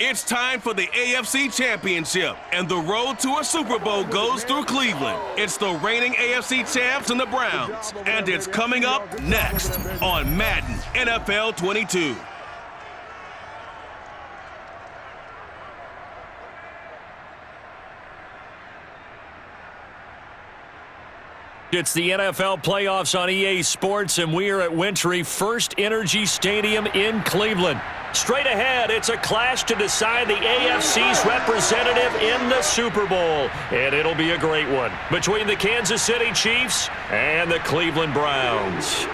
It's time for the AFC Championship, and the road to a Super Bowl goes through Cleveland. It's the reigning AFC champs and the Browns, and it's coming up next on Madden NFL 22. It's the NFL playoffs on EA Sports, and we are at Wintry First Energy Stadium in Cleveland. Straight ahead, it's a clash to decide the AFC's representative in the Super Bowl. And it'll be a great one between the Kansas City Chiefs and the Cleveland Browns.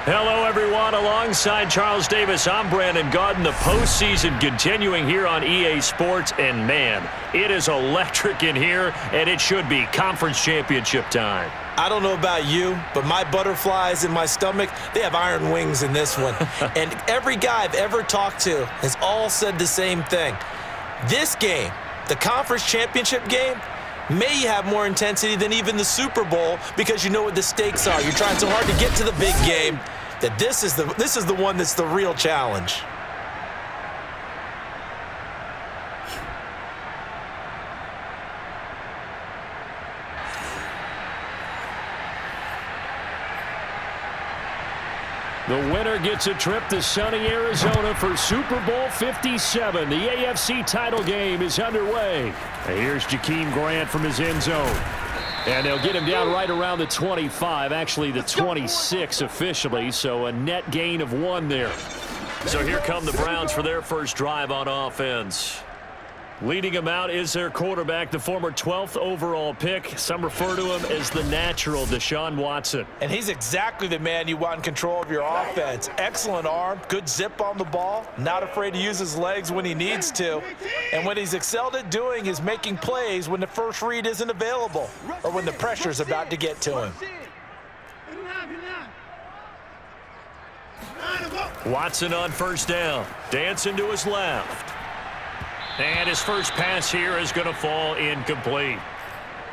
Hello, everyone. Alongside Charles Davis, I'm Brandon Gaudin. The postseason continuing here on EA Sports. And, man, it is electric in here, and it should be conference championship time. I don't know about you, but my butterflies in my stomach, they have iron wings in this one. And every guy I've ever talked to has all said the same thing. This game, the conference championship game, may have more intensity than even the Super Bowl because you know what the stakes are. You're trying so hard to get to the big game that this is the one that's the real challenge. The winner gets a trip to sunny Arizona for Super Bowl 57. The AFC title game is underway. And here's Jakeem Grant from his end zone. And they'll get him down right around the 25, actually the 26 officially, so a net gain of 1 there. So here come the Browns for their first drive on offense. Leading him out is their quarterback, the former 12th overall pick. Some refer to him as the natural, Deshaun Watson. And he's exactly the man you want in control of your offense. Excellent arm, good zip on the ball, not afraid to use his legs when he needs to. And what he's excelled at doing is making plays when the first read isn't available or when the pressure's about to get to him. Watson on first down, dancing to his left. And his first pass here is going to fall incomplete.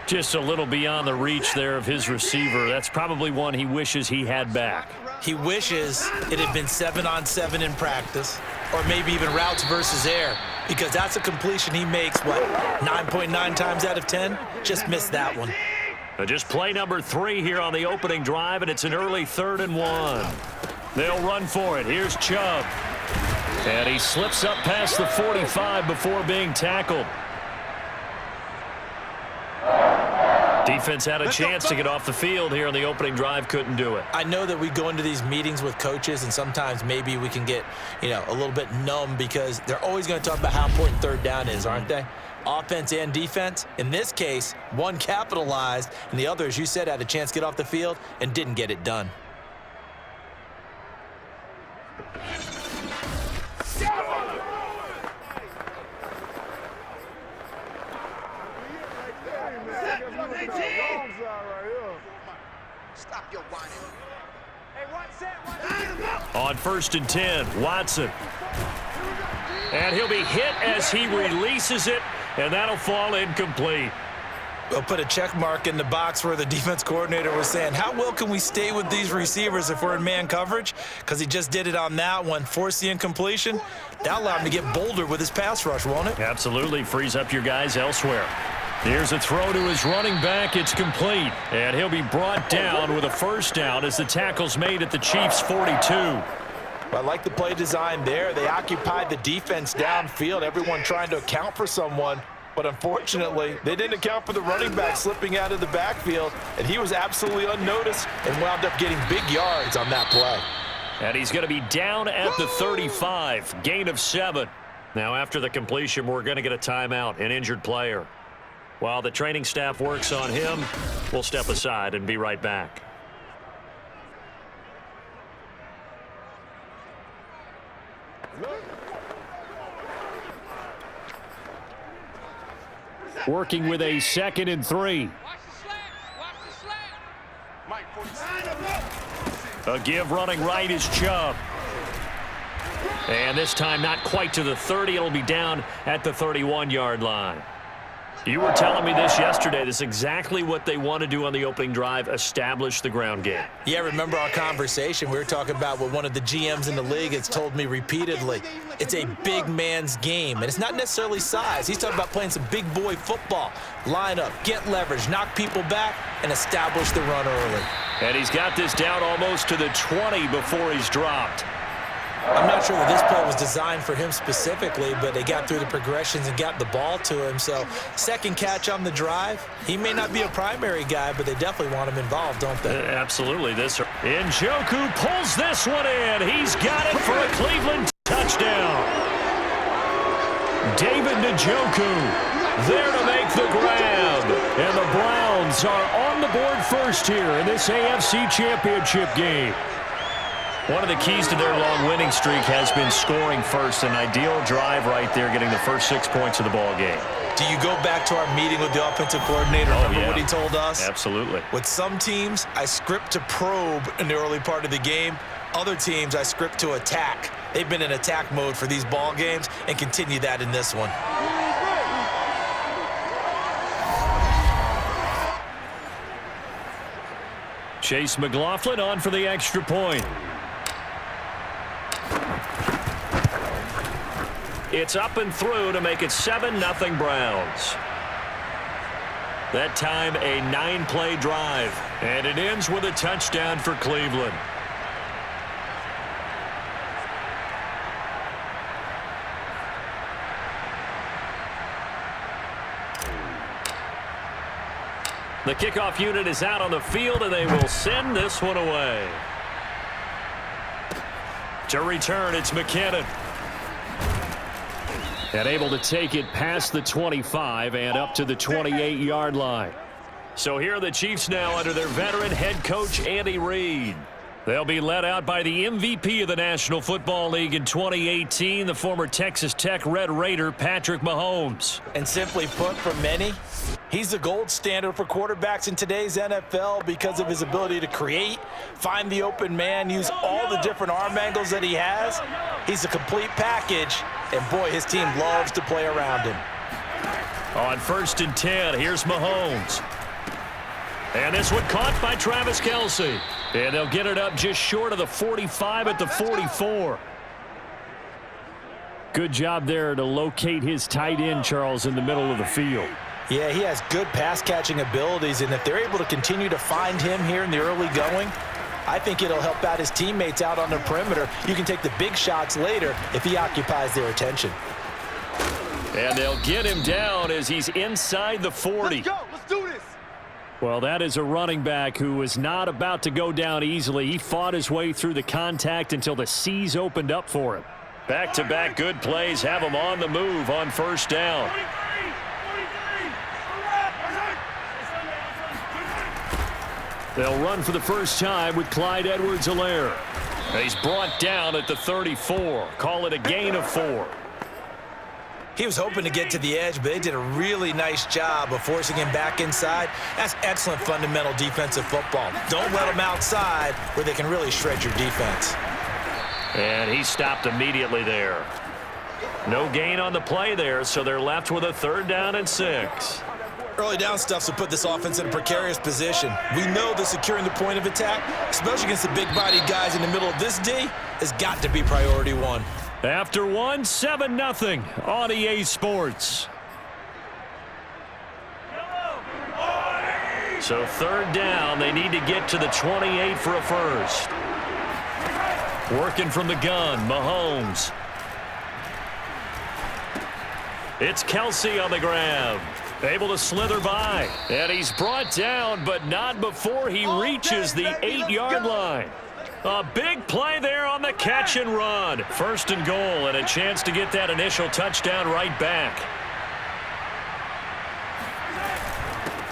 Just a little beyond the reach there of his receiver. That's probably one he wishes he had back. He wishes it had been 7-on-7 in practice, or maybe even routes versus air, because that's a completion he makes, 9.9 times out of 10? Just missed that one. Just play number 3 here on the opening drive, and it's an early 3rd and 1. They'll run for it. Here's Chubb. And he slips up past the 45 before being tackled. Defense had a chance to get off the field here on the opening drive, couldn't do it. I know that we go into these meetings with coaches, and sometimes maybe we can get, a little bit numb because they're always going to talk about how important third down is, aren't they? Offense and defense. In this case, one capitalized, and the other, as you said, had a chance to get off the field and didn't get it done. On 1st and 10, Watson. And he'll be hit as he releases it, and that'll fall incomplete. We'll put a check mark in the box where the defense coordinator was saying, how well can we stay with these receivers if we're in man coverage? Because he just did it on that one, forced the incompletion. That'll allow him to get bolder with his pass rush, won't it? Absolutely, frees up your guys elsewhere. Here's a throw to his running back. It's complete. And he'll be brought down with a first down as the tackle's made at the Chiefs' 42. I like the play design there. They occupied the defense downfield, everyone trying to account for someone. But unfortunately, they didn't account for the running back slipping out of the backfield, and he was absolutely unnoticed and wound up getting big yards on that play. And he's going to be down at the 35, gain of 7. Now, after the completion, we're going to get a timeout, an injured player. While the training staff works on him, we'll step aside and be right back. Working with a 2nd and 3. A give running right is Chubb. And this time not quite to the 30. It'll be down at the 31-yard line. You were telling me this yesterday. This is exactly what they want to do on the opening drive, establish the ground game. Yeah, remember our conversation? We were talking about what one of the GMs in the league has told me repeatedly. It's a big man's game, and it's not necessarily size. He's talking about playing some big boy football. Line up, get leverage, knock people back, and establish the run early. And he's got this down almost to the 20 before he's dropped. I'm not sure that this play was designed for him specifically, but they got through the progressions and got the ball to him. So second catch on the drive. He may not be a primary guy, but they definitely want him involved, don't they? Absolutely. Njoku pulls this one in. He's got it for a Cleveland touchdown. David Njoku there to make the grab. And the Browns are on the board first here in this AFC Championship game. One of the keys to their long winning streak has been scoring first. An ideal drive right there, getting the first 6 points of the ball game. Do you go back to our meeting with the offensive coordinator? Remember what he told us? Absolutely. With some teams, I script to probe in the early part of the game. Other teams, I script to attack. They've been in attack mode for these ball games and continue that in this one. Chase McLaughlin on for the extra point. It's up and through to make it 7-0 Browns. That time a 9-play drive. And it ends with a touchdown for Cleveland. The kickoff unit is out on the field, and they will send this one away. To return, it's McKinnon. And able to take it past the 25 and up to the 28-yard line. So here are the Chiefs now under their veteran head coach, Andy Reid. They'll be led out by the MVP of the National Football League in 2018, the former Texas Tech Red Raider, Patrick Mahomes. And simply put, for many, he's the gold standard for quarterbacks in today's NFL because of his ability to create, find the open man, use all the different arm angles that he has. He's a complete package, and boy, his team loves to play around him. On 1st and 10, here's Mahomes. And this one caught by Travis Kelce. And they'll get it up just short of the 45 at the 44. Good job there to locate his tight end, Charles, in the middle of the field. Yeah, he has good pass-catching abilities, and if they're able to continue to find him here in the early going, I think it'll help out his teammates out on the perimeter. You can take the big shots later if he occupies their attention. And they'll get him down as he's inside the 40. Let's go. Let's do this. Well, that is a running back who is not about to go down easily. He fought his way through the contact until the seas opened up for him. Back-to-back good plays have him on the move on 1st down. They'll run for the first time with Clyde Edwards-Helaire. He's brought down at the 34. Call it a gain of 4. He was hoping to get to the edge, but they did a really nice job of forcing him back inside. That's excellent fundamental defensive football. Don't let him outside where they can really shred your defense. And he stopped immediately there. No gain on the play there, so they're left with a 3rd down and 6. Early down stuff will put this offense in a precarious position. We know that securing the point of attack, especially against the big-bodied guys in the middle of this D, has got to be priority 1. After 1, 7-0 on EA Sports. So 3rd down, they need to get to the 28 for a first. Working from the gun, Mahomes. It's Kelce on the grab. Able to slither by. And he's brought down, but not before he reaches the 8-yard line. A big play there on the catch and run. 1st and goal, and a chance to get that initial touchdown right back.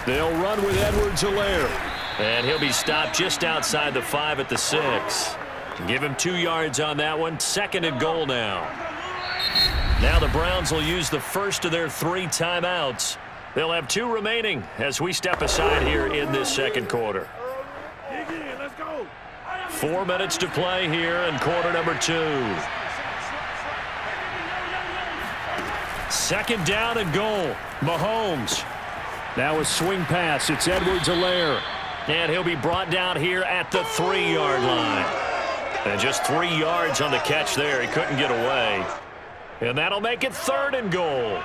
They'll run with Edwards-Helaire. And he'll be stopped just outside the 5 at the 6. Give him 2 yards on that one. 2nd and goal now. Now the Browns will use the first of their 3 timeouts. They'll have 2 remaining as we step aside here in this 2nd quarter. 4 minutes to play here in quarter number 2. Second down and goal. Mahomes. Now a swing pass. It's Edwards-Helaire. And he'll be brought down here at the 3-yard line. And just 3 yards on the catch there. He couldn't get away. And that'll make it 3rd and goal.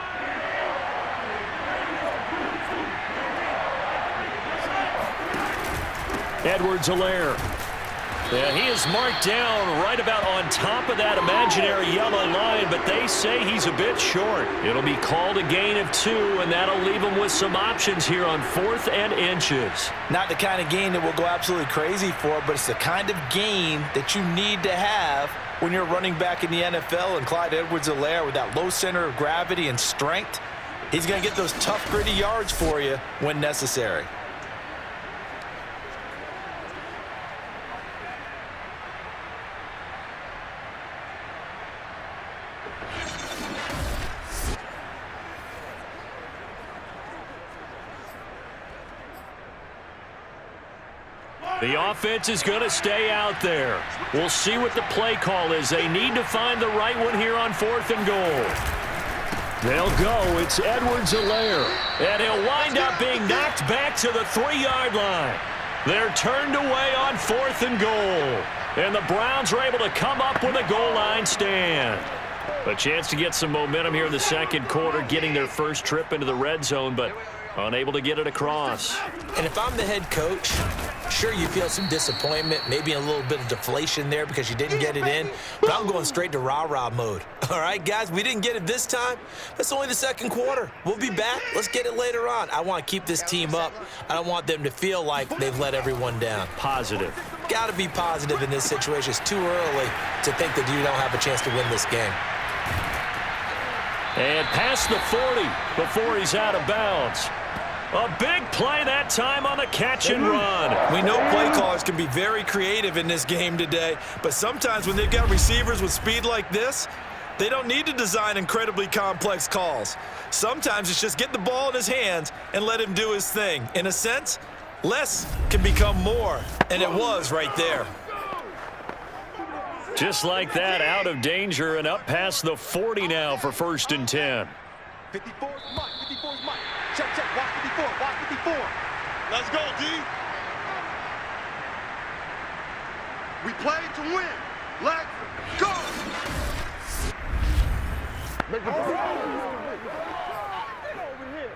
Edwards-Helaire. Yeah, he is marked down right about on top of that imaginary yellow line, but they say he's a bit short. It'll be called a gain of 2, and that'll leave him with some options here on 4th and inches. Not the kind of gain that we'll go absolutely crazy for, but it's the kind of gain that you need to have when you're running back in the NFL. And Clyde Edwards-Helaire, with that low center of gravity and strength, he's going to get those tough, gritty yards for you when necessary. The offense is going to stay out there. We'll see what the play call is. They need to find the right one here on 4th and goal. They'll go. It's Edwards-Helaire. And he'll wind up being knocked back to the 3-yard line. They're turned away on 4th and goal. And the Browns are able to come up with a goal line stand. A chance to get some momentum here in the second quarter, getting their first trip into the red zone, but unable to get it across. And if I'm the head coach, sure, you feel some disappointment, maybe a little bit of deflation there because you didn't get it in, but I'm going straight to rah-rah mode. All right, guys, we didn't get it this time. That's only the second quarter. We'll be back. Let's get it later on. I want to keep this team up. I don't want them to feel like they've let everyone down. Positive. Got to be positive in this situation. It's too early to think that you don't have a chance to win this game. And past the 40 before he's out of bounds. A big play that time on the catch and run. We know play callers can be very creative in this game today, but sometimes when they've got receivers with speed like this, they don't need to design incredibly complex calls. Sometimes it's just get the ball in his hands and let him do his thing. In a sense, less can become more, and it was right there. Just like that, out of danger and up past the 40 now for 1st and 10. 54 is Mike, 54 is Mike. Check, watch 54, watch 54. Let's go, D. We play to win. Let's go.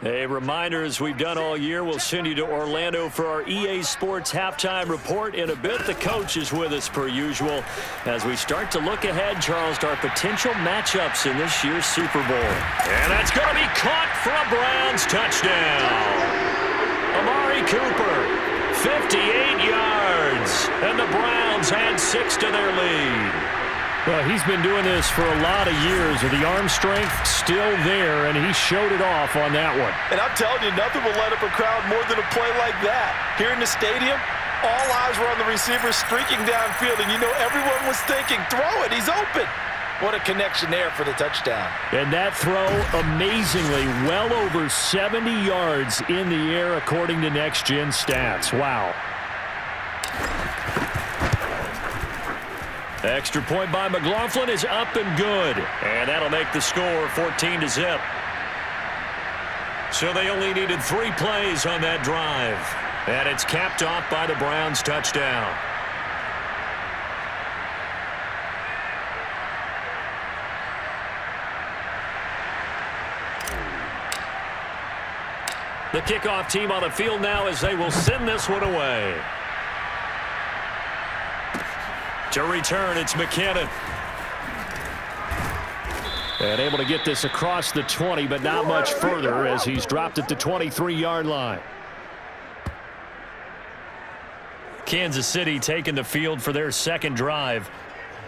A reminder, as we've done all year, we'll send you to Orlando for our EA Sports halftime report. In a bit, the coach is with us per usual as we start to look ahead, Charles, to our potential matchups in this year's Super Bowl. And that's going to be caught for a Browns touchdown. Amari Cooper, 58 yards, and the Browns add 6 to their lead. Well, he's been doing this for a lot of years, with the arm strength still there, and he showed it off on that one. And I'm telling you, nothing will light up a crowd more than a play like that. Here in the stadium, all eyes were on the receiver streaking downfield, and you know everyone was thinking, throw it, he's open. What a connection there for the touchdown. And that throw, amazingly, well over 70 yards in the air, according to Next Gen Stats. Wow. Extra point by McLaughlin is up and good. And that'll make the score 14-0. So they only needed 3 plays on that drive. And it's capped off by the Browns touchdown. The kickoff team on the field now as they will send this one away. To return, it's McKinnon. And able to get this across the 20, but not much further as he's dropped at the 23-yard line. Kansas City taking the field for their second drive.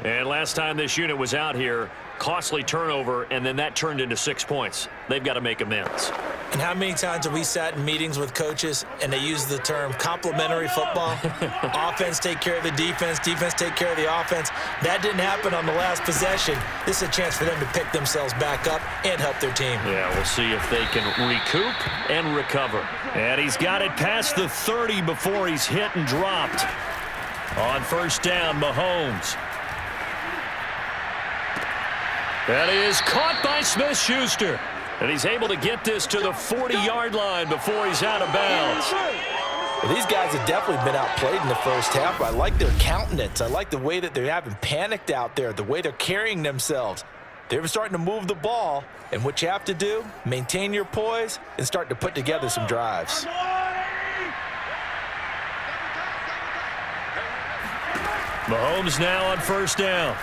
And last time this unit was out here, costly turnover, and then that turned into 6 points. They've got to make amends. And how many times have we sat in meetings with coaches and they use the term complementary football? Offense take care of the defense, defense take care of the offense. That didn't happen on the last possession. This is a chance for them to pick themselves back up and help their team. Yeah, we'll see if they can recoup and recover. And he's got it past the 30 before he's hit and dropped. On first down, Mahomes. That is caught by Smith-Schuster. And he's able to get this to the 40-yard line before he's out of bounds. Well, these guys have definitely been outplayed in the first half, but I like their countenance. I like the way that they haven't panicked out there, the way they're carrying themselves. They're starting to move the ball, and what you have to do, maintain your poise and start to put together some drives. Mahomes now on first down.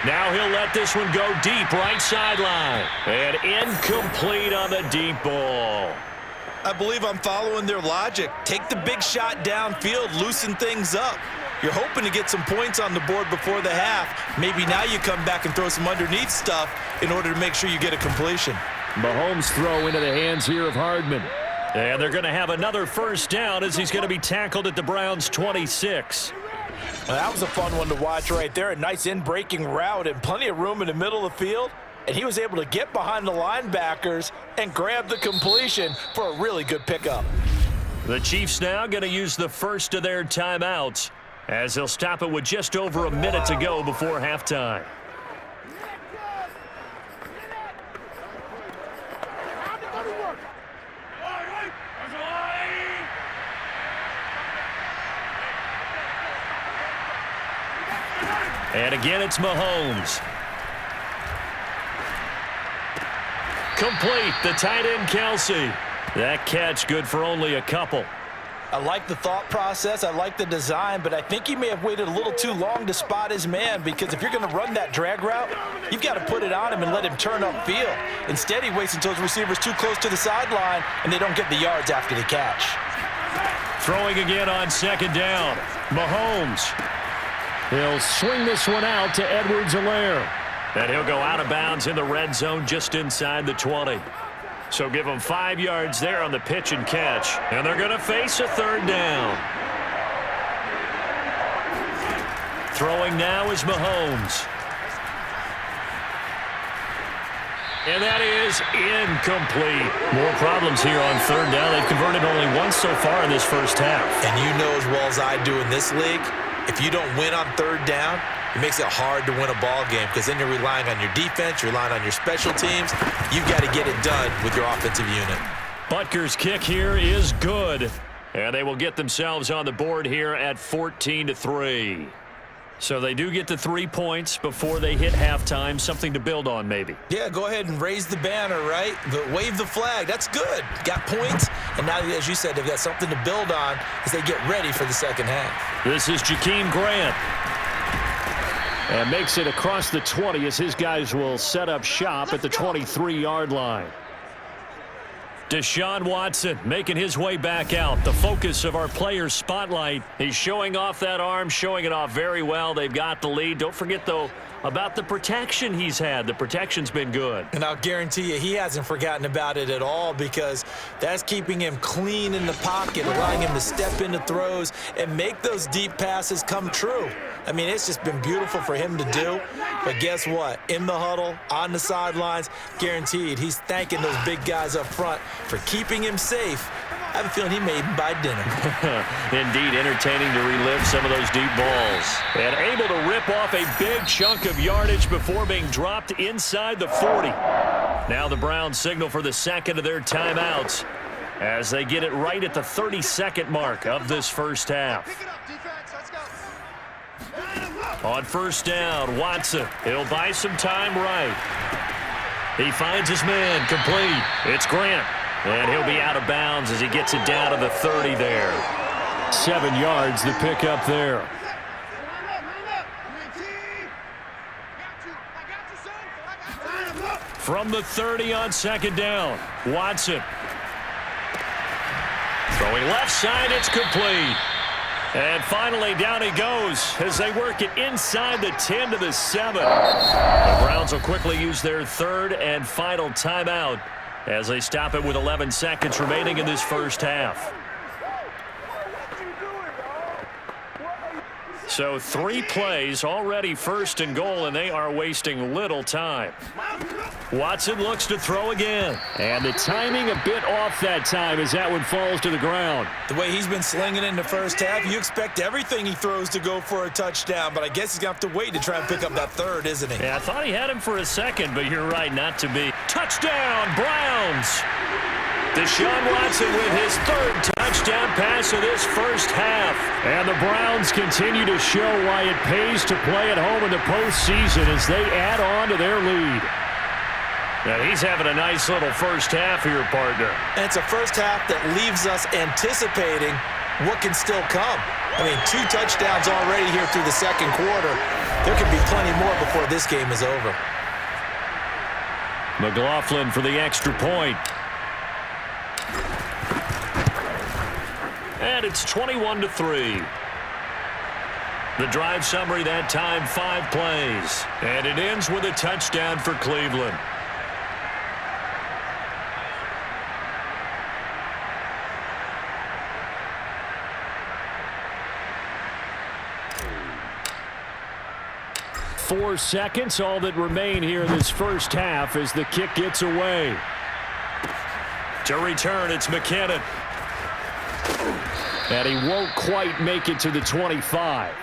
Now he'll let this one go deep, right sideline. And incomplete on the deep ball. I believe I'm following their logic. Take the big shot downfield, loosen things up. You're hoping to get some points on the board before the half. Maybe now you come back and throw some underneath stuff in order to make sure you get a completion. Mahomes throw into the hands here of Hardman. And they're going to have another first down as he's going to be tackled at the Browns' 26. Well, that was a fun one to watch right there. A nice in-breaking route and plenty of room in the middle of the field. And he was able to get behind the linebackers and grab the completion for a really good pickup. The Chiefs now going to use the first of their timeouts as they'll stop it with just over a minute to go before halftime. And again, it's Mahomes. Complete, the tight end, Kelsey. That catch good for only a couple. I like the thought process. I like the design, but I think he may have waited a little too long to spot his man, because if you're going to run that drag route, you've got to put it on him and let him turn upfield. Instead, he waits until his receiver's too close to the sideline, and they don't get the yards after the catch. Throwing again on second down. Mahomes. He'll swing this one out to Edwards-Helaire. And he'll go out of bounds in the red zone just inside the 20. So give them 5 yards there on the pitch and catch. And they're going to face a third down. Throwing now is Mahomes. And that is incomplete. More problems here on third down. They've converted only once so far in this first half. And you know as well as I do in this league, if you don't win on third down, it makes it hard to win a ball game, because then you're relying on your defense, you're relying on your special teams. You've got to get it done with your offensive unit. Butker's kick here is good. And they will get themselves on the board here at 14-3. So they do get the 3 points before they hit halftime. Something to build on, maybe. Yeah, go ahead and raise the banner, right? But wave the flag. That's good. Got points. And now, as you said, they've got something to build on as they get ready for the second half. This is Jakeem Grant. And makes it across the 20 as his guys will set up shop at the 23-yard line. Deshaun Watson making his way back out. The focus of our players' spotlight. He's showing off that arm, showing it off very well. They've got the lead. Don't forget, though, about the protection he's had. The protection's been good. And I'll guarantee you he hasn't forgotten about it at all, because that's keeping him clean in the pocket, allowing him to step into throws and make those deep passes come true. I mean, it's just been beautiful for him to do. But guess what? In the huddle, on the sidelines, guaranteed he's thanking those big guys up front for keeping him safe. I have a feeling he may even buy dinner. Indeed, entertaining to relive some of those deep balls. And able to rip off a big chunk of yardage before being dropped inside the 40. Now the Browns signal for the second of their timeouts as they get it right at the 32nd mark of this first half. On first down, Watson. He'll buy some time right. He finds his man, complete. It's Grant. And he'll be out of bounds as he gets it down to the 30 there. 7 yards to pick up there. From the 30 on second down, Watson. Throwing left side, it's complete. And finally, down he goes as they work it inside the 10 to the 7. The Browns will quickly use their third and final timeout as they stop it with 11 seconds remaining in this first half. So 3 plays already 1st and goal, and they are wasting little time. Watson looks to throw again. And the timing a bit off that time as that one falls to the ground. The way he's been slinging in the first half, you expect everything he throws to go for a touchdown, but I guess he's going to have to wait to try and pick up that third, isn't he? Yeah, I thought he had him for a second, but you're right, not to be. Touchdown, Browns! Deshaun Watson with his 3rd touchdown pass of this first half. And the Browns continue to show why it pays to play at home in the postseason as they add on to their lead. Now he's having a nice little first half here, partner. And it's a first half that leaves us anticipating what can still come. I mean, 2 touchdowns already here through the second quarter. There could be plenty more before this game is over. McLaughlin for the extra point. And it's 21-3. The drive summary that time, 5 plays. And it ends with a touchdown for Cleveland. Four seconds, all that remain here in this first half as the kick gets away. To return, it's McKinnon. And he won't quite make it to the 25.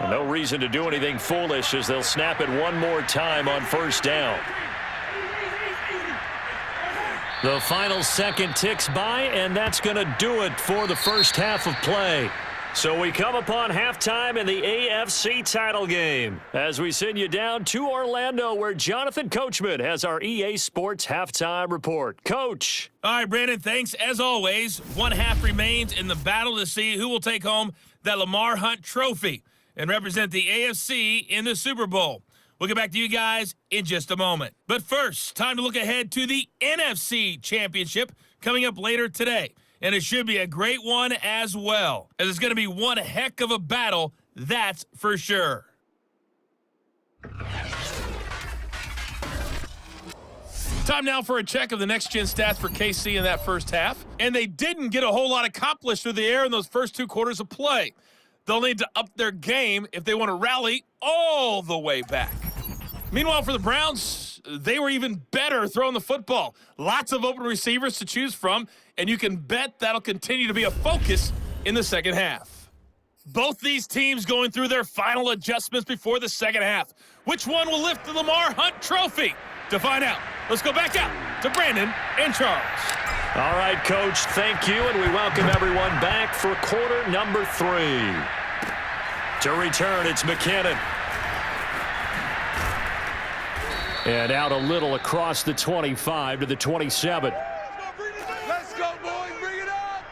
No reason to do anything foolish as they'll snap it one more time on first down. The final second ticks by, and that's going to do it for the first half of play. So we come upon halftime in the AFC title game as we send you down to Orlando where Jonathan Coachman has our EA Sports halftime report. Coach. All right, Brandon, thanks. As always, 1 half remains in the battle to see who will take home that Lamar Hunt trophy and represent the AFC in the Super Bowl. We'll get back to you guys in just a moment. But first, time to look ahead to the NFC Championship coming up later today. And it should be a great one as well, as it's going to be one heck of a battle, that's for sure. Time now for a check of the next-gen stats for KC in that first half. And they didn't get a whole lot accomplished through the air in those first 2 quarters of play. They'll need to up their game if they want to rally all the way back. Meanwhile, for the Browns, they were even better throwing the football. Lots of open receivers to choose from, and you can bet that'll continue to be a focus in the second half. Both these teams going through their final adjustments before the second half. Which one will lift the Lamar Hunt trophy? To find out, let's go back out to Brandon and Charles. All right, Coach, thank you, and we welcome everyone back for quarter number 3. To return, it's McKinnon. And out a little across the 25 to the 27. Let's go, boys. Bring it up.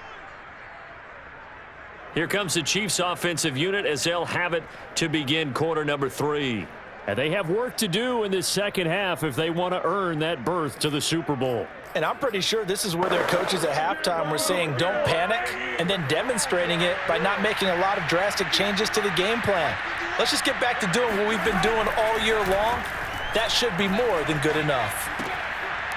Here comes the Chiefs offensive unit as they'll have it to begin quarter number 3. And they have work to do in this second half if they want to earn that berth to the Super Bowl. And I'm pretty sure this is where their coaches at halftime were saying don't panic and then demonstrating it by not making a lot of drastic changes to the game plan. Let's just get back to doing what we've been doing all year long. That should be more than good enough.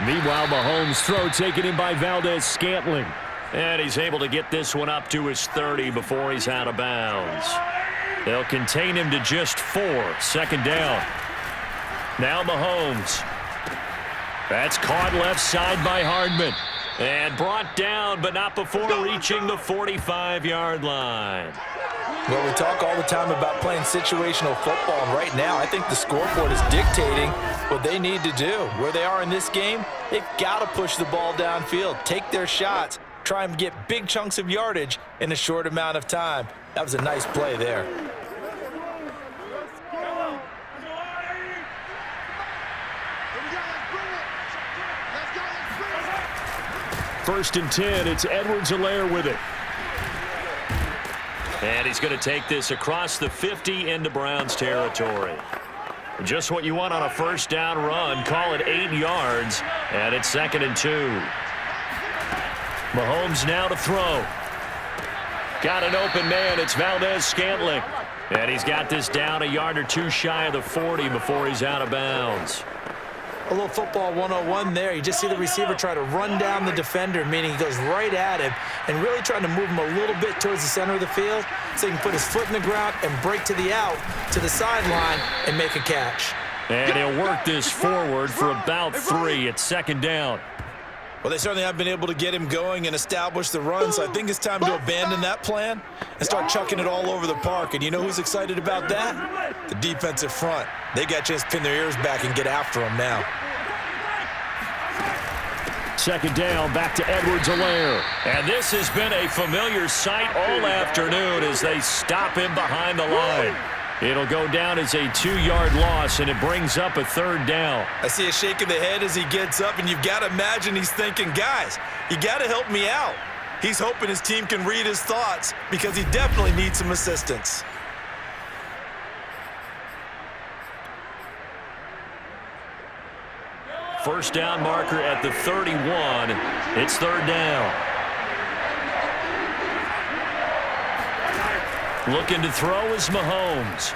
Meanwhile, Mahomes' throw taken in by Valdez-Scantling. And he's able to get this one up to his 30 before he's out of bounds. They'll contain him to just 4. Second down. Now Mahomes. That's caught left side by Hardman. And brought down, but not before reaching the 45-yard line. Well, we talk all the time about playing situational football, and right now I think the scoreboard is dictating what they need to do. Where they are in this game, they've got to push the ball downfield, take their shots, try and get big chunks of yardage in a short amount of time. That was a nice play there. First and 10, it's Edwards-Helaire with it. And he's going to take this across the 50 into Browns territory. Just what you want on a first down run. Call it 8 yards, and it's 2nd and 2. Mahomes now to throw. Got an open man. It's Valdez-Scantling. And he's got this down a yard or 2 shy of the 40 before he's out of bounds. A little football 101 there. You just see the receiver try to run down the defender, meaning he goes right at him and really trying to move him a little bit towards the center of the field so he can put his foot in the ground and break to the out, to the sideline, and make a catch. And he'll work this forward for about 3 at 2nd down. Well, they certainly have been able to get him going and establish the run, so I think it's time to abandon that plan and start chucking it all over the park. And you know who's excited about that? The defensive front. They got a chance to pin their ears back and get after him now. 2nd down, back to Edwards-Helaire. And this has been a familiar sight all afternoon as they stop him behind the line. It'll go down as a 2-yard loss, and it brings up a 3rd down. I see a shake of the head as he gets up, and you've got to imagine he's thinking, guys, you got to help me out. He's hoping his team can read his thoughts because he definitely needs some assistance. First down marker at the 31. It's 3rd down. Looking to throw is Mahomes.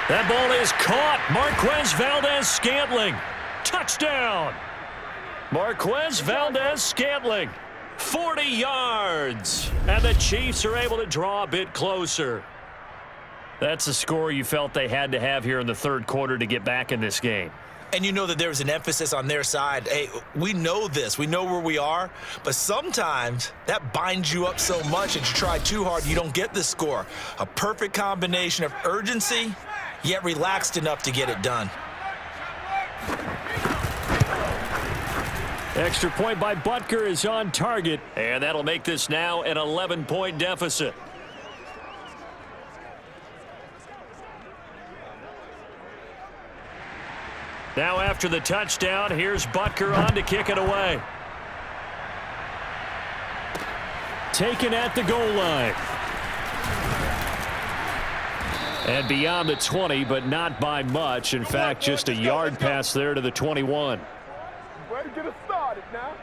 That ball is caught. Marquez Valdes-Scantling. Touchdown. Marquez Valdes-Scantling. 40 yards. And the Chiefs are able to draw a bit closer. That's a score you felt they had to have here in the 3rd quarter to get back in this game. And you know that there was an emphasis on their side. Hey, we know this. We know where we are. But sometimes that binds you up so much that you try too hard, you don't get the score. A perfect combination of urgency, yet relaxed enough to get it done. Extra point by Butker is on target. And that'll make this now an 11-point deficit. Now after the touchdown, here's Butker on to kick it away. Taken at the goal line. And beyond the 20, but not by much. In fact, just a yard pass there to the 21. Way to get us started now.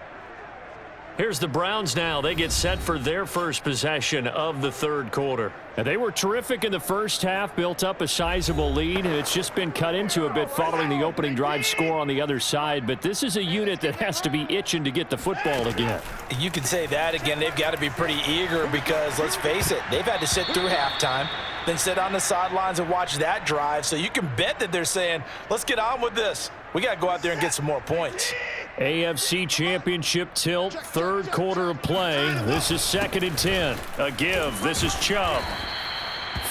Here's the Browns now. They get set for their first possession of the 3rd quarter. And they were terrific in the first half, built up a sizable lead, and it's just been cut into a bit following the opening drive score on the other side. But this is a unit that has to be itching to get the football again. You can say that again. They've got to be pretty eager because, let's face it, they've had to sit through halftime, then sit on the sidelines and watch that drive. So you can bet that they're saying, let's get on with this. We got to go out there and get some more points. AFC Championship tilt, 3rd quarter of play. This is 2nd and 10. A give. This is Chubb.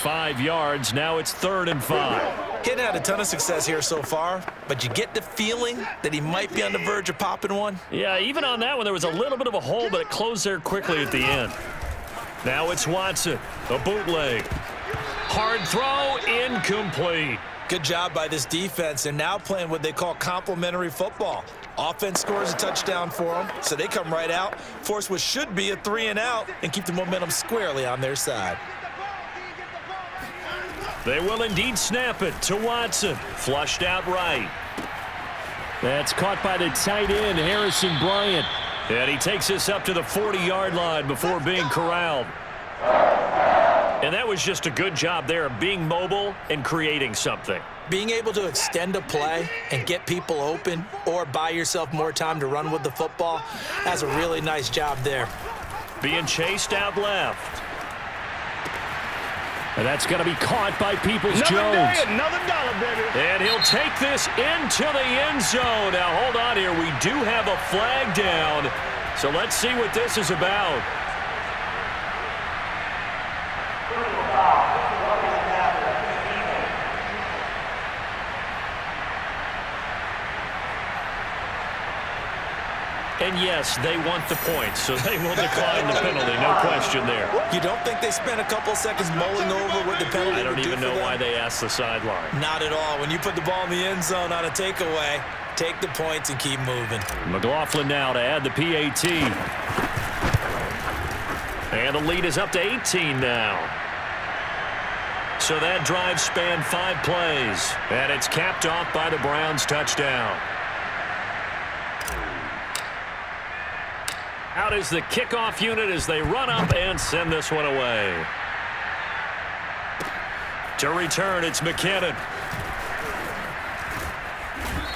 5 yards. Now it's 3rd and 5. Kid had a ton of success here so far, but you get the feeling that he might be on the verge of popping one. Yeah, even on that one, there was a little bit of a hole, but it closed there quickly at the end. Now it's Watson. A bootleg. Hard throw. Incomplete. Good job by this defense. They're now playing what they call complementary football. Offense scores a touchdown for them, so they come right out, force what should be a 3-and-out, and keep the momentum squarely on their side. They will indeed snap it to Watson. Flushed out right. That's caught by the tight end, Harrison Bryant. And he takes this up to the 40-yard line before being corralled. And that was just a good job there of being mobile and creating something. Being able to extend a play and get people open or buy yourself more time to run with the football, that's a really nice job there. Being chased out left. And that's going to be caught by Peoples-Jones. Another dollar, baby. And he'll take this into the end zone. Now, hold on here. We do have a flag down. So let's see what this is about. And yes, they want the points, so they will decline the penalty. No question there. You don't think they spent a couple seconds mulling over what the penalty I don't would do even for know them? why they asked the sideline. Not at all. When you put the ball in the end zone on a takeaway, take the points and keep moving. McLaughlin now to add the PAT. And the lead is up to 18 now. So that drive spanned 5 plays. And it's capped off by the Browns' touchdown. Out is the kickoff unit as they run up and send this one away. To return, it's McKinnon.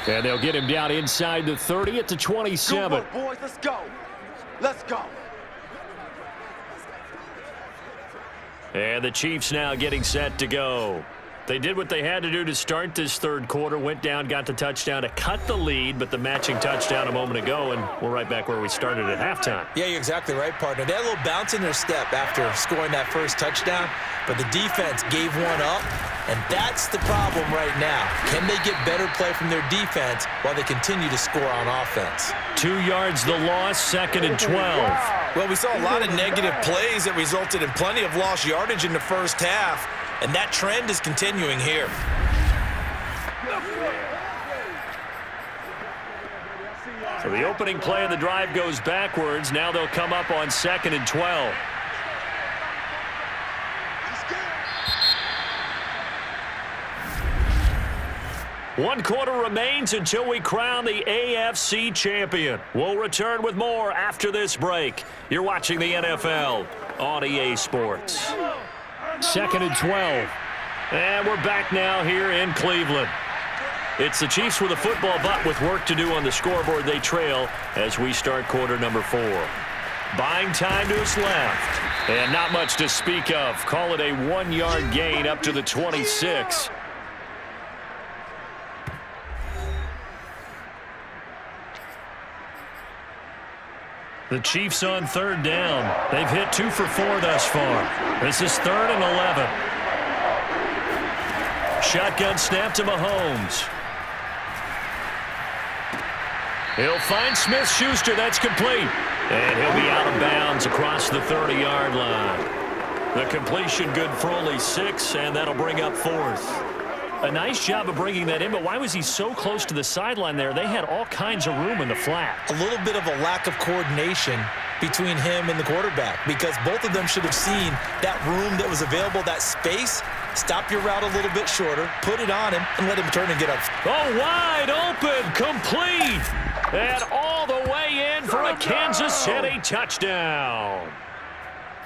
And they'll get him down inside the 30 at the 27. Good work, boys. Let's go. Let's go. And the Chiefs now getting set to go. They did what they had to do to start this third quarter, went down, got the touchdown to cut the lead, but the matching touchdown a moment ago, and we're right back where we started at halftime. Yeah, you're exactly right, partner. They had a little bounce in their step after scoring that first touchdown, but the defense gave one up, and that's the problem right now. Can they get better play from their defense while they continue to score on offense? 2 yards the loss, 2nd and 12. Well, we saw a lot of negative plays that resulted in plenty of lost yardage in the first half, and that trend is continuing here. So the opening play of the drive goes backwards. Now they'll come up on 2nd and 12. One quarter remains until we crown the AFC champion. We'll return with more after this break. You're watching the NFL on EA Sports. 2nd and 12. And we're back now here in Cleveland. It's the Chiefs with a football, but with work to do on the scoreboard, they trail as we start quarter number 4. Buying time to his left. And not much to speak of. Call it a 1-yard gain up to the 26. The Chiefs on 3rd down. They've hit 2 for 4 thus far. This is 3rd and 11. Shotgun snap to Mahomes. He'll find Smith-Schuster. That's complete. And he'll be out of bounds across the 30-yard line. The completion good for only 6, and that'll bring up 4th. A nice job of bringing that in, but why was he so close to the sideline there? They had all kinds of room in the flat. A little bit of a lack of coordination between him and the quarterback, because both of them should have seen that room that was available, that space. Stop your route a little bit shorter, put it on him, and let him turn and get up. Oh, wide open, complete, and all the way in for a Kansas City touchdown.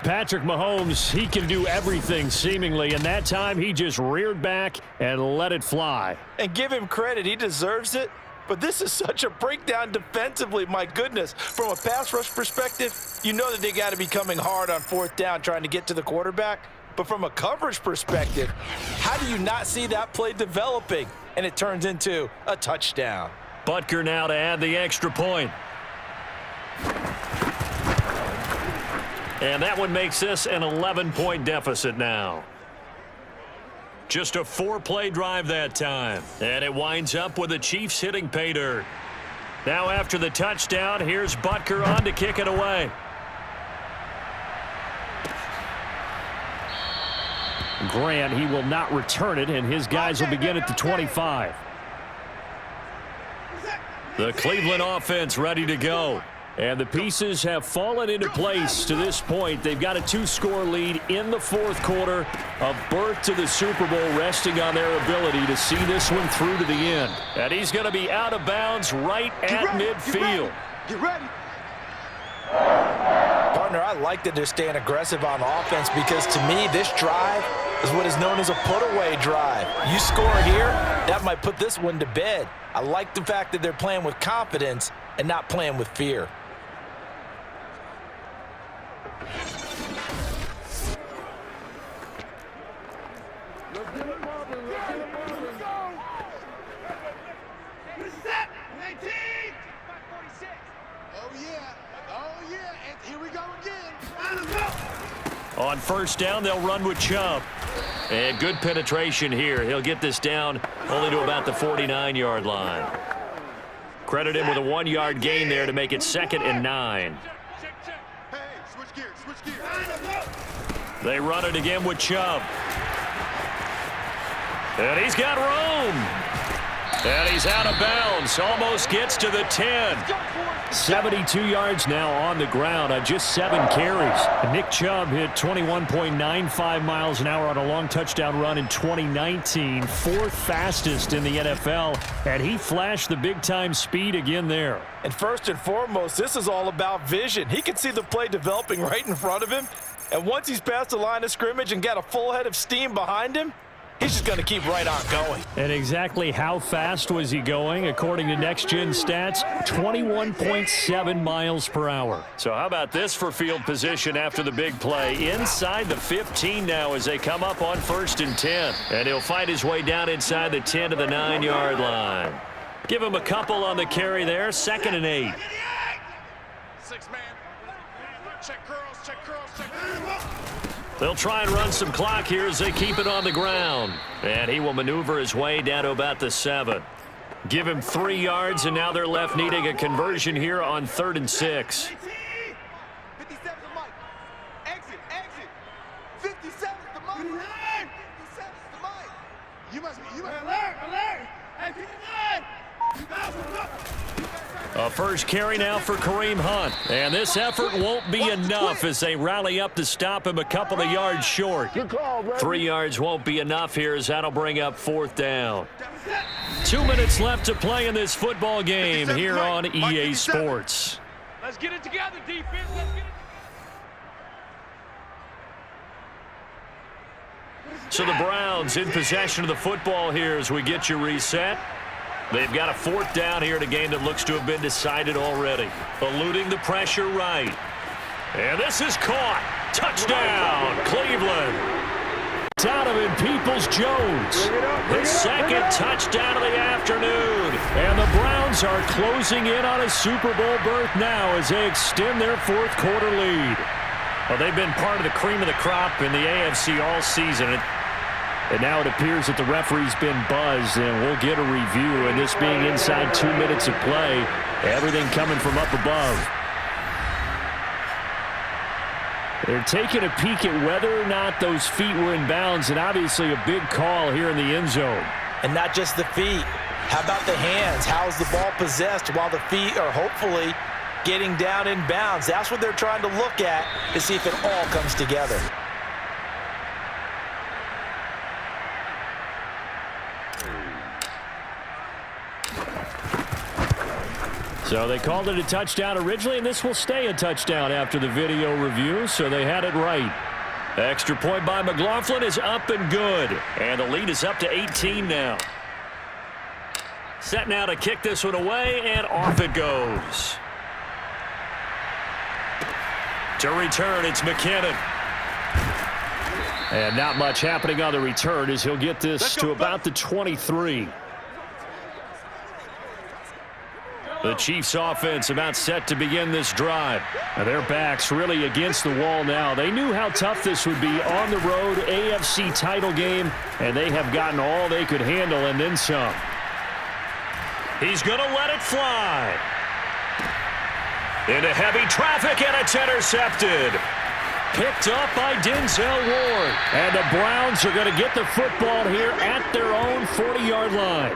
Patrick Mahomes, he can do everything seemingly, and that time he just reared back and let it fly. And give him credit, he deserves it. But this is such a breakdown defensively, my goodness. From a pass rush perspective, you know that they got to be coming hard on 4th down trying to get to the quarterback. But from a coverage perspective, how do you not see that play developing? And it turns into a touchdown. Butker now to add the extra point. And that one makes this an 11-point deficit now. Just a 4-play drive that time. And it winds up with the Chiefs hitting pay dirt. Now after the touchdown, here's Butker on to kick it away. Grant, he will not return it, and his guys will begin at the 25. The Cleveland offense ready to go. And the pieces have fallen into place to this point. They've got a 2-score lead in the 4th quarter. A berth to the Super Bowl resting on their ability to see this one through to the end. And he's going to be out of bounds right at midfield. Get ready. Partner, I like that they're staying aggressive on offense, because to me, this drive is what is known as a put-away drive. You score here, that might put this one to bed. I like the fact that they're playing with confidence and not playing with fear. On 1st down, they'll run with Chubb. And good penetration here. He'll get this down only to about the 49-yard line. Credit him with a 1-yard gain there to make it 2nd and 9. Hey, switch gears. They run it again with Chubb. And he's got room. And he's out of bounds. Almost gets to the 10. 72 yards now on the ground on just 7 carries. And Nick Chubb hit 21.95 miles an hour on a long touchdown run in 2019. 4th fastest in the NFL. And he flashed the big-time speed again there. And first and foremost, this is all about vision. He can see the play developing right in front of him. And once he's past the line of scrimmage and got a full head of steam behind him, he's just going to keep right on going. And exactly how fast was he going? According to Next Gen Stats, 21.7 miles per hour. So how about this for field position after the big play? Inside the 15 now as they come up on 1st and 10. And he'll fight his way down inside the 10 to the 9-yard line. Give him a couple on the carry there. 2nd and 8. 6-man. Check curls, check curls, check curls. They'll try and run some clock here as they keep it on the ground. And he will maneuver his way down to about the 7. Give him 3 yards, and now they're left needing a conversion here on 3rd and 6. 57's the mic. Exit, exit. 57's the mic. 57's the mic. You must alert, alert. Hey, 59. A first carry now for Kareem Hunt. And this effort won't be enough as they rally up to stop him a couple of yards short. 3 yards won't be enough here as that'll bring up 4th down. 2 minutes left to play in this football game here on EA Sports. Let's get it together, defense. Let's get it. So the Browns in possession of the football here as we get you reset. They've got a 4th down here in a game that looks to have been decided already. Eluding the pressure right. And this is caught. Touchdown, Cleveland. Donovan Peoples-Jones. His 2nd touchdown of the afternoon. And the Browns are closing in on a Super Bowl berth now as they extend their 4th quarter lead. Well, they've been part of the cream of the crop in the AFC all season. And now it appears that the referee's been buzzed, and we'll get a review. And this being inside 2 minutes of play, everything coming from up above. They're taking a peek at whether or not those feet were in bounds, and obviously a big call here in the end zone. And not just the feet. How about the hands? How's the ball possessed while the feet are hopefully getting down in bounds? That's what they're trying to look at to see if it all comes together. So they called it a touchdown originally, and this will stay a touchdown after the video review, so they had it right. Extra point by McLaughlin is up and good, and the lead is up to 18 now. Set now to kick this one away, and off it goes. To return, it's McKinnon. And not much happening on the return as he'll get this to about the 23. The Chiefs offense about set to begin this drive. Now their backs really against the wall now. They knew how tough this would be on the road, AFC title game, and they have gotten all they could handle and then some. He's going to let it fly. Into heavy traffic, and it's intercepted. Picked up by Denzel Ward. And the Browns are going to get the football here at their own 40-yard line.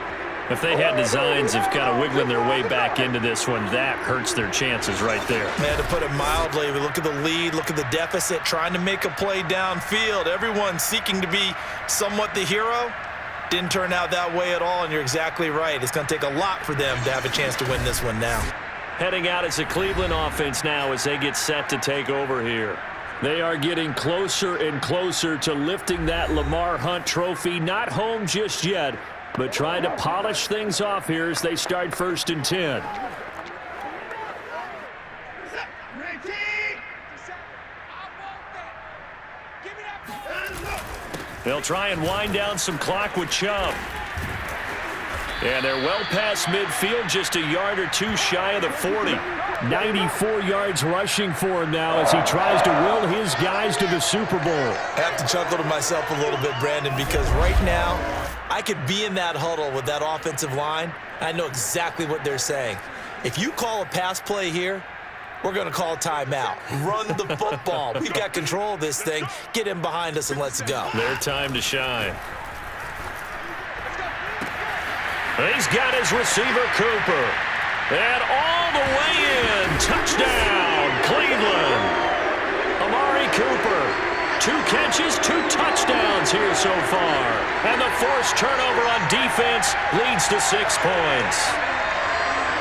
If they had designs of kind of wiggling their way back into this one, that hurts their chances right there. Man, to put it mildly, we look at the lead, look at the deficit, trying to make a play downfield. Everyone seeking to be somewhat the hero. Didn't turn out that way at all, and you're exactly right. It's going to take a lot for them to have a chance to win this one now. Heading out as the Cleveland offense now as they get set to take over here. They are getting closer and closer to lifting that Lamar Hunt trophy. Not home just yet, but trying to polish things off here as they start 1st and 10. They'll try and wind down some clock with Chubb. And they're well past midfield, just a yard or two shy of the 40. 94 yards rushing for him now as he tries to will his guys to the Super Bowl. I have to chuckle to myself a little bit, Brandon, because right now I could be in that huddle with that offensive line. I know exactly what they're saying. If you call a pass play here, we're going to call a timeout. Run the football. We've got control of this thing. Get him behind us and let's go. Their time to shine. He's got his receiver, Cooper. And all the way in. Touchdown, Cleveland. Amari Cooper. 2 catches, 2 touchdowns here so far. And the forced turnover on defense leads to 6 points.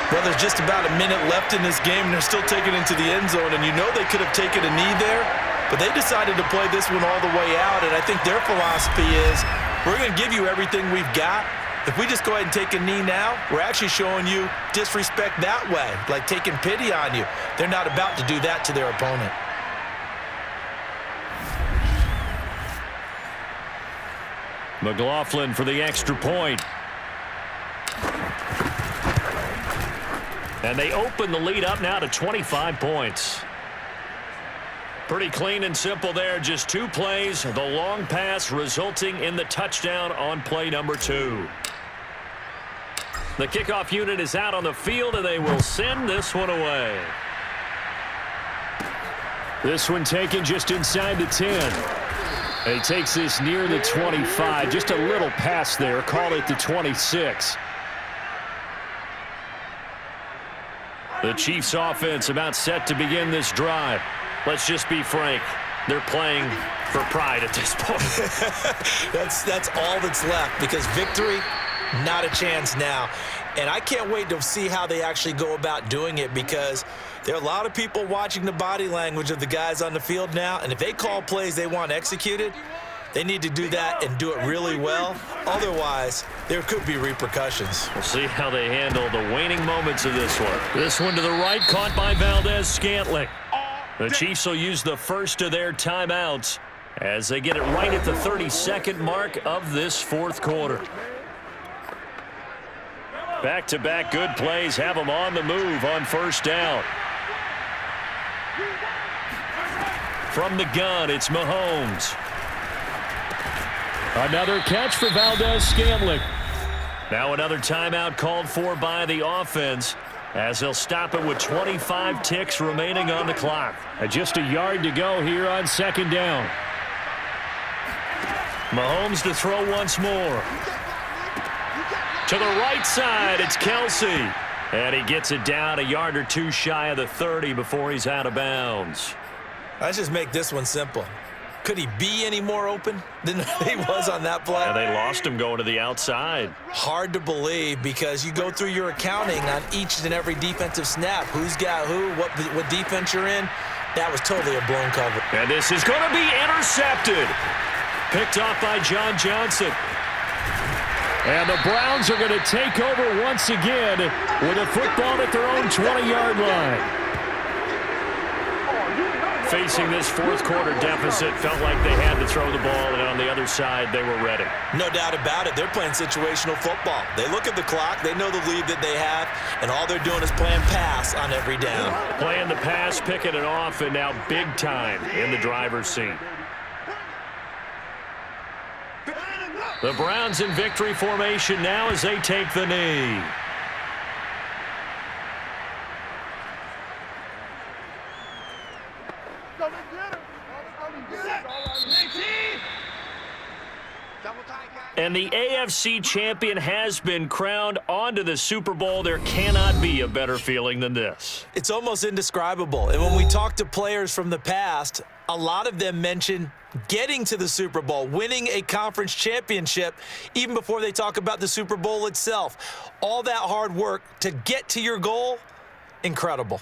Well, there's just about a minute left in this game, and they're still taking it into the end zone. And you know they could have taken a knee there, but they decided to play this one all the way out. And I think their philosophy is we're going to give you everything we've got. If we just go ahead and take a knee now, we're actually showing you disrespect that way, like taking pity on you. They're not about to do that to their opponent. McLaughlin for the extra point. And they open the lead up now to 25 points. Pretty clean and simple there. Just 2 plays. The long pass resulting in the touchdown on play number 2. The kickoff unit is out on the field, and they will send this one away. This one taken just inside the 10. And he takes this near the 25. Just a little pass there. Call it the 26. The Chiefs offense about set to begin this drive. Let's just be frank. They're playing for pride at this point. That's all that's left, because victory, not a chance now. And I can't wait to see how they actually go about doing it, because there are a lot of people watching the body language of the guys on the field now, and if they call plays they want executed, they need to do that and do it really well. Otherwise, there could be repercussions. We'll see how they handle the waning moments of this one. This one to the right, caught by Valdez-Scantling. The Chiefs will use the first of their timeouts as they get it right at the 32nd mark of this fourth quarter. Back-to-back good plays have them on the move on first down. From the gun, it's Mahomes. Another catch for Valdez-Scantling. Now another timeout called for by the offense, as they'll stop it with 25 ticks remaining on the clock. Just a yard to go here on second down. Mahomes to throw once more. To the right side, it's Kelsey. And he gets it down a yard or 2 shy of the 30 before he's out of bounds. Let's just make this one simple. Could he be any more open than he was on that play? Yeah, they lost him going to the outside. Hard to believe, because you go through your accounting on each and every defensive snap. Who's got who, what defense you're in. That was totally a blown cover. And this is going to be intercepted. Picked off by John Johnson. And the Browns are going to take over once again with a football at their own 20-yard line. Facing this fourth quarter deficit, felt like they had to throw the ball, and on the other side, they were ready. No doubt about it. They're playing situational football. They look at the clock, they know the lead that they have, and all they're doing is playing pass on every down. Playing the pass, picking it off, and now big time in the driver's seat. The Browns in victory formation now as they take the knee. And the AFC champion has been crowned onto the Super Bowl. There cannot be a better feeling than this. It's almost indescribable. And when we talk to players from the past, a lot of them mention getting to the Super Bowl, winning a conference championship, even before they talk about the Super Bowl itself. All that hard work to get to your goal, incredible.